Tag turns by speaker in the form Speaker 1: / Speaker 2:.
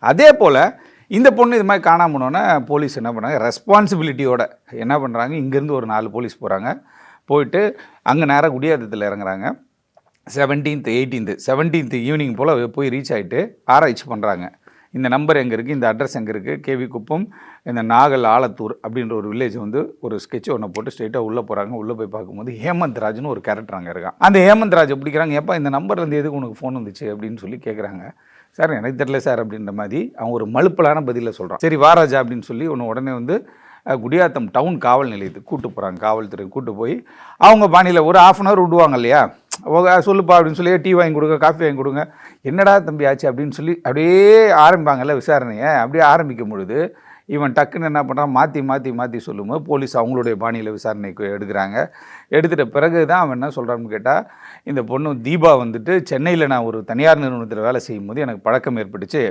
Speaker 1: அதே போல் இந்த பொண்ணு இது மாதிரி காணாமல் போனோன்னே போலீஸ் என்ன பண்ணுறாங்க, ரெஸ்பான்சிபிலிட்டியோட என்ன பண்ணுறாங்க, இங்கேருந்து ஒரு 4 போலீஸ் போகிறாங்க. போயிட்டு அங்கே நேராக குடியாத்தத்தில் இறங்குறாங்க. 17th 18th ஈவினிங் போல் போய் ரீச் ஆகிட்டு ஆராய்ச்சி பண்ணுறாங்க. இந்த நம்பர் எங்கே இருக்குது, இந்த அட்ரஸ் எங்கே இருக்குது, கேவி குப்பம், இந்த நாகல் ஆலத்தூர் அப்படின்ற ஒரு வில்லேஜ் வந்து ஒரு ஸ்கெட்ச் ஒன்று போட்டு ஸ்ட்ரெயிட்டாக உள்ளே போகிறாங்க. உள்ளே போய் பார்க்கும்போது ஹேமந்த் ராஜ்னு ஒரு கேரக்டர் அங்கே இருக்கான். அந்த ஹேமந்த் ராஜை பிடிக்கிறாங்க. எப்போ இந்த நம்பர்லேருந்து எதுக்கு உனக்கு ஃபோன் வந்துச்சு அப்படின்னு சொல்லி கேட்குறாங்க. சார் எனக்கு தெரியல சார் அப்படின்ற மாதிரி அவன் ஒரு மலுப்பலான பதிலில் சொல்கிறான். சரி வாராஜா அப்படின்னு சொல்லி உடனே வந்து குடியாத்தம் டவுன் காவல் நிலையத்துக்கு கூட்டு போகிறாங்க. காவல்துறை கூட்டு போய் அவங்க பாணியில் ஒரு 1/2 hour விடுவாங்க இல்லையா, சொல்லுப்பா அப்படின்னு சொல்லி டீ வாங்கி கொடுங்க, காஃபி வாங்கி கொடுங்க, என்னடா தம்பி ஆச்சு அப்படின்னு சொல்லி அப்படியே ஆரம்பிப்பாங்கல்ல விசாரணையை. அப்படியே ஆரம்பிக்கும் பொழுது இவன் டக்குன்னு என்ன பண்ணுறான், மாற்றி சொல்லும்போது போலீஸ் அவங்களுடைய பாணியில் விசாரணைக்கு எடுக்கிறாங்க. எடுத்துகிட்ட பிறகு தான் அவன் என்ன சொல்கிறான்னு கேட்டால், இந்த பொண்ணு தீபா வந்துட்டு சென்னையில் நான் ஒரு தனியார் நிறுவனத்தில் வேலை செய்யும் போது எனக்கு பழக்கம் ஏற்பட்டுச்சு.